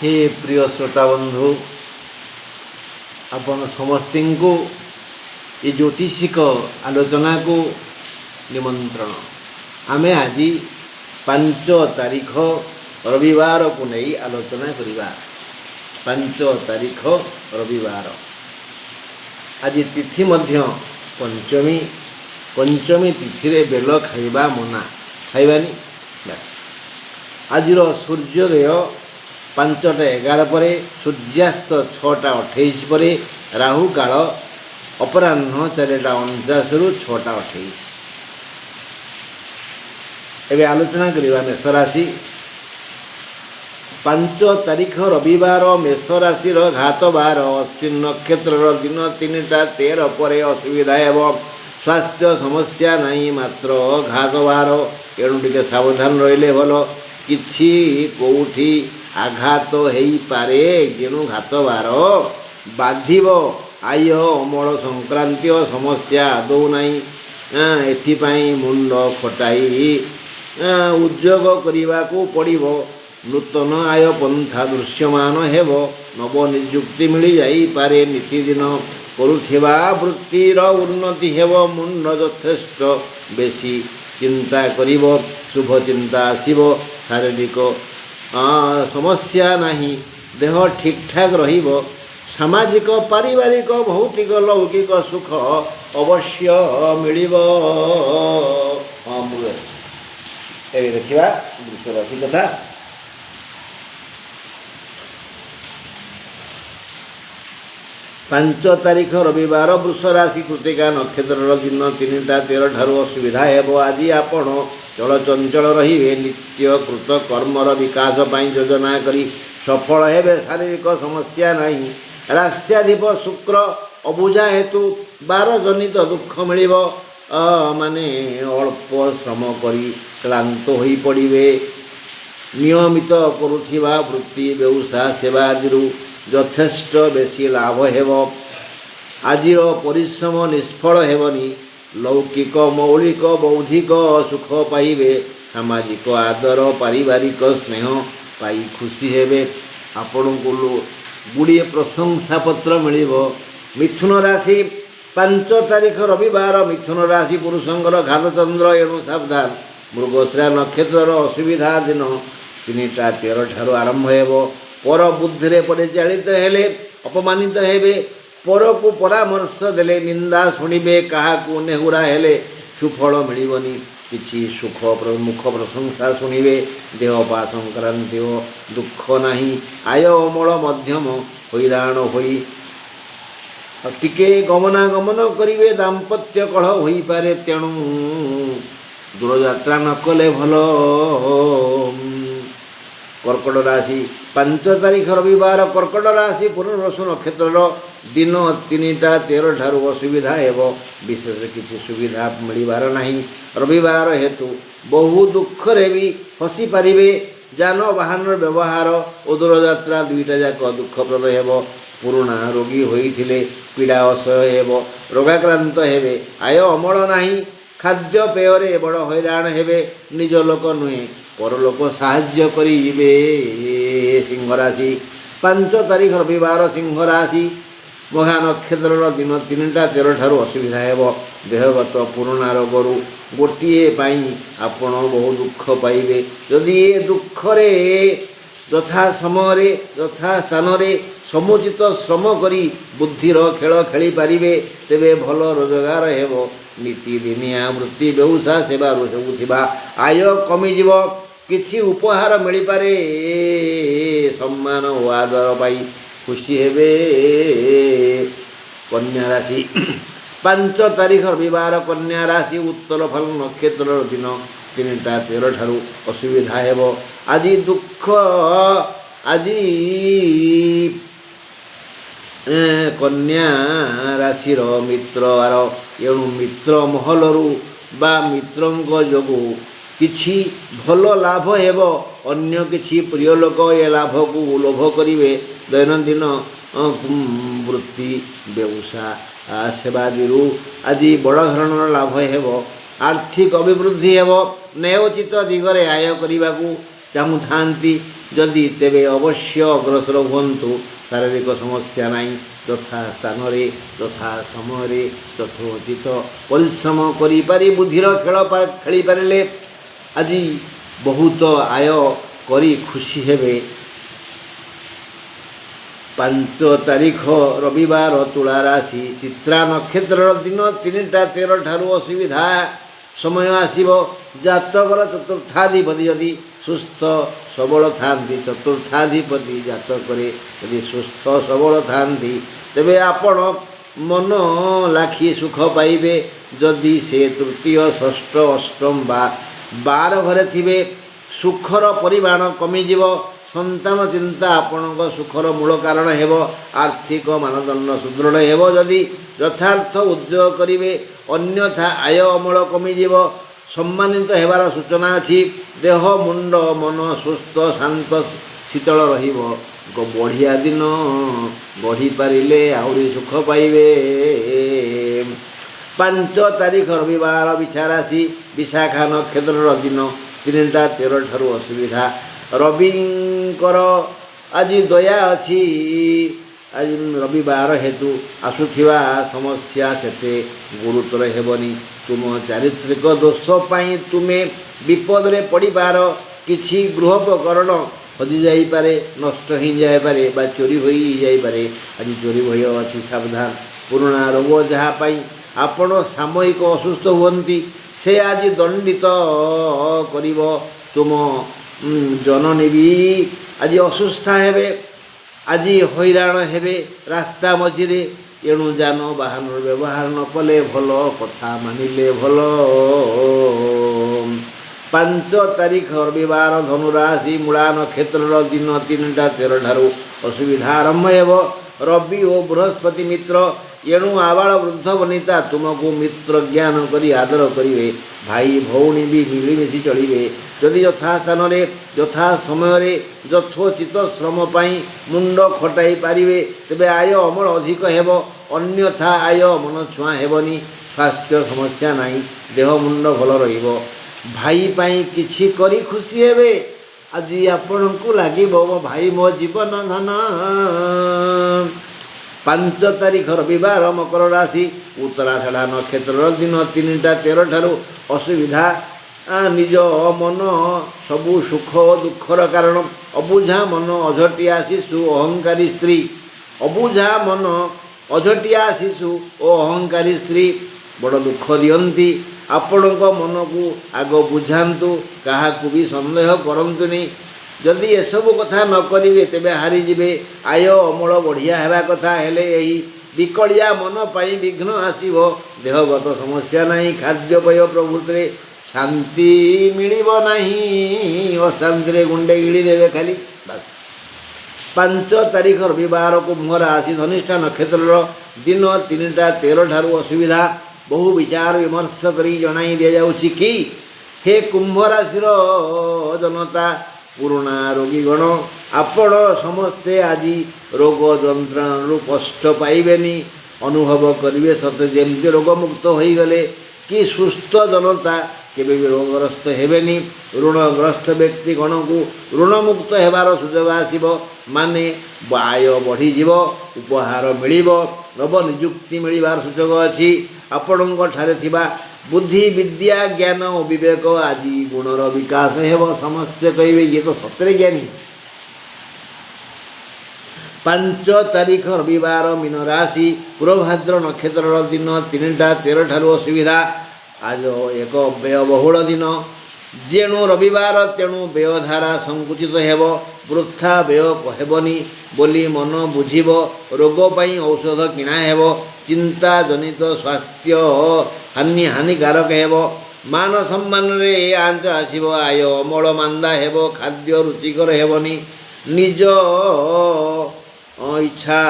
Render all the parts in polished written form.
हे प्रिय श्रोता बंधु आपण समस्त को ये ज्योतिषिक आलोचना को निमंत्रण। आमे आज 5 तारीख रविवार को नहीं आलोचना करिबा। 5 तारीख रविवार आज तिथि मध्य पंचमी। पंचमी तिथि रे बेल खाइबा मना, खाइबानी। आज सूर्योदय 5:11 पर, सूर्यास्त 6:28 पर, राहु काल अपराह्न 4:49 रु 6:28। एवं आलोचना करवा मेष राशि। 5 तारीख रविवार मेष राशि घात बार अश्विन नक्षत्र दिन 3:13 पर असुविधा एवं स्वास्थ्य समस्या नहीं, मात्र घात बार एणु टिके सावधान रहिले भल। किछि कोठी आघात हो पारे, जेणु घात बार बाधिब। आय अमल संक्रांतीय समस्या आदौ नहीं। एथिपाई मुंड खटाई उद्योग करने को पड़िबो। नूतन आय पंथा दृश्यमान हेब। नव नियुक्ति मिल जाई पारे। नीतिदिन करुथिबा वृत्तिर उन्नति हेब। मुंड यथेष्ट बेसी चिंता करिबो। शुभ चिंता आसिबो। शारीरिक समस्या नहीं, देह ठीक ठाक रहिबो। सामाजिक पारिवारिक भौतिक लौकिक सुख अवश्य मिलिबो। एबे देखिबा वृष राशि कथा। 5 तारीख रविवार वृष राशि कृतिका नक्षत्र दिन 3:13 ठारू असुविधा हेब। आज आपण चलचंचल रहिबे। नित्य कृत कर्मर विकास पाई योजना करी सफल हेबे। शारीरिक समस्या नहीं। राष्ट्राधिप शुक्र अबुझा हेतु 12 जनित दुख मिलिबो। माने अल्प श्रम करी क्लांत होई पड़िबे। नियमित करुथिबा वृत्ति व्यवसाय सेवा आदि यथेष्ट बेसी लाभ हेब। आजिर परिश्रम निष्फल हेबनी। लौकिक मौलिक बौद्धिक सुख पाइबे। सामाजिक आदर पारिवारिक स्नेह पाई खुशी हेबे। आपण को गुड़िए प्रशंसा पत्र मिलिबो। मिथुन राशि 5 तारीख रविवार मिथुन राशि पुरुषंकर घातचंद्र एणु सावधान। मृगशिरा नक्षत्र असुविधा दिन 3:13 ठारू आरंभ हेब। पर बुद्धि रे परिचालित हेले अपमानित हेबे। पर को परामर्श देले निंदा शुणिबे। कहा को नेहुरा हेले सुफल मिलिबनी। किछि सुख मुख प्रशंसा शुणिबे। देह पा संक्रांति दुख नहीं। आय अमल मध्यम हैराण होई टिके गमनागमन करिवे। दाम्पत्य कलह होई पारे, तेणु दूरयात्रा न कले भल। कर्कट राशि 5 तारीख रविवार कर्कट राशि पुनर्वसु नक्षत्र दिन 3:13 ठारू असुविधा हेब। विशेष किसी सुविधा मिलबार नहीं। रविवार हेतु बहु दुख रे भी हसी पारिबे। जान वाहन व्यवहार और दूरयात्रा दुईटा जाक दुखप्रद हेब। पुराणा रोगी होइथिले पीड़ा असह्य हेब। रोगाक्रांत हेबे। आय अमल नहीं। खाद्य पेय बड़ हैरान हेबे। निज लोक नुहे परलोक साहाय्य करिबे। सिंह राशि 5 तारीख रविवार सिंह राशि मघा नक्षत्र दिन 3:13 ठारू असुविधा हेब। देहगत पुराणा रोगरू गोटे पाई आपण बहु दुख पाइबे। यदि ये दुख रे यथा समय यथा स्थान समुचित श्रम करी बुद्धिर खेल खेली पारिबे, तेबे भल रोजगार हेब। नीतिदिनिया वृत्ति व्यवसाय सेवा होउथिबा आय कमिजिब। किछि उपहार मिल पारे। सम्मान और आदर पाई खुशी हेबे। कन्या राशि 5 तारीख रविवार कन्या राशि उत्तर फल नक्षत्र दिन 3:13 ठारू असुविधा हेब। आज दुख आज कन्या राशिर मित्र आर एणु मित्र महलरू बा मित्रंक जोगु किछि भल लाभ हेब। अन्य किछि प्रिय लोक ए लाभ को लोभ करिवे। दैनंदिन वृत्ति व्यवसाय सेवादिरू आज बड़ धरणर लाभ हेब। आर्थिक अभिवृद्धि हेब। न्यायोचित दिगरे आय करने चाहूँ जदि तेबे अवश्य अग्रसर हुअन्तु शारीरिक समस्या नहीं यथा स्थान यथा समय यथोचित परिश्रम करि बुद्धिर खेल खेली पारे आज बहुत आय करी खुशी हेबे। 5 तारीख रविवार तुला राशि चित्रा नक्षत्र दिन 3टा 13 ठारू असुविधा समय आसीबो। जातकर चतुर्थाधिपति यदि सुस्थ सबल थांती चतुर्थाधिपति जातक यदि सुस्थ सबल थांती तेबे आपण मन लाखी सुख पाइबे। जदि से तृतीय षष्ठ अष्टम बा 12 घरे थिबे सुखर परिमाण कमिजिव। संतान चिंता आपण सुखर मूल कारण हेब। आर्थिक मानदंड सुदृढ़ हेब जदि यथार्थ उद्योग करिवे। अन्यथा आय अमल कमिजिव। सम्मानित हेबार सूचना अछि। देह मुंड मन सुस्थ शांत शीतल रहिबो। बढ़िया दिन बढ़ी पारिले आउरी सुख पाइबे। 5 तारीख रविवार विछा राशि विशाखा नक्षत्र दिन 3टा 13 ठारू असुविधा। रविंकर आज दया अच्छी। आज रविवार हेतु आसुथिबा समस्या सेते गुरुतर हेबनी। तुम चारित्रिक दोष पाई तुमे विपद रे पड़ी पार। किछि गृहोपकरण हजि जाई पारे नष्ट हो जाए पारे बा चोरी हो जाई पारे। आज चोरी भय अच्छी सावधान। पुराणा रोग जहाँ पाई आपण सामयिक असुस्थ हुअन्ति से आज दंडित करिवो। तुम जननी भी आज असुस्था हेबे। आज हैराण हेबे रास्ता मझिरे। एणु जान बाहन व्यवहार न कले भल कथा मानिले भल। 5 तारीख रविवार धनुराशि मूला नक्षत्र दिन 3टा 13 ठारू असुविधा आरंभ हेब। रवि और बृहस्पति मित्र एणु आबाल वृद्ध वनिता तुमको मित्र ज्ञान करी आदर करिवे। भाई भौणी भी मिलिमिशि चलिए। जदि यथा स्थान यथा समय यथोचित श्रम पाई मुंड खटाई पारिवे तेबे आय अमल अधिक हेब। अन्यथा आय मन छुआ हेबनी। स्वास्थ्य समस्या नहीं। देह मुंड भल रहिबो। भाई पाई किछि करी खुशी हेबे। आज आपण को लागिबो मो भाई मो जीवन धन। 5 तारीख रविवार मकर राशि उत्तराषाढ़ा नक्षत्र दिन 3टा 13 ठारू असुविधा। निज मन सबु सुख दुखर कारण। अबुझा मन अझटिया शिशु अहंकारी स्त्री। अबुझा मन अझटिया शिशु और अहंकारी स्त्री बड़ दुख दियंती। आपण मन को आग बुझातु क्या भी सन्देह करतुनि। जदि एसबू कथा न करिवे तेबे हारी जिवे। आय अमल बढ़िया हेबा कथा हेले एही विकलिया मन पाई विघ्न आसीबो। देहगत समस्या नहीं। खाद्यपेय प्रभृति शांति मिलिबो नहीं। अशांति गुंडे गिड़ी देवे खाली बस। 5 तारीख रविवार कुंभ राशि धनिष्ठा नक्षत्र दिन 3टा 13 ठारू असुविधा। बहु विचार विमर्श करी जनाई दिया जाउछि कि हे कुंभ राशि जनता पुराणा रोगीगण आपण समस्ते आज रोग जंत्रणु कष्ट पाइबेनी। अनुभव करिवे सते जेमती रोगमुक्त हो गले कि सुस्थ जनता केबे भी रोगग्रस्त हेबेनी। ऋणग्रस्त व्यक्ति गण को ऋणमुक्त हेबार सुजोग आसीबो। माने आय बढ़ी जीव। उपहार मिलिबो। नव नियुक्ति मिलिबार सुजोग अछि। आपणक ठारे थिबा बुद्धि विद्या ज्ञान और विवेक आज गुणर विकास हेब। समस्ते कहिबे ये तो सतरे ज्ञानी। 5 तारीख रविवार मीन राशि पूर्वभाद्र नक्षत्र दिन 3टा 13 ठारू असुविधा। आज एक व्ययबहुल दिन। जेणु रविवार तेणु व्ययधारा संकुचित हेब। वृथा व्यय हेबनी बोली मन बुझिब। रोग पाई औषध किणा हेब। चिंता जनित स्वास्थ्य हानिकारक हेब। मान सम्मान रे आंच आसीब। आय अमल मांदा हेब। खाद्य रुचिकर हेबनी। निज इच्छा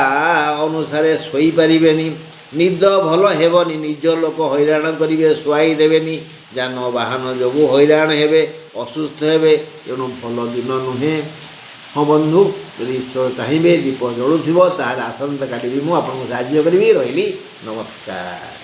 अनुसार सोई पारिबेनी। निद भल हेबनी। निज लोक हैरान करिवे सुआई देबेनी। जान बाहन जोगु हैरान हेबे असुस्थ हेबे। तेणु भल दिन नुहे। हाँ बंधु यदि ईश्वर चाहिए दीप जलुव तार आसंता काली भी मुझे आपको साहाଯ୍य करी। रही नमस्कार।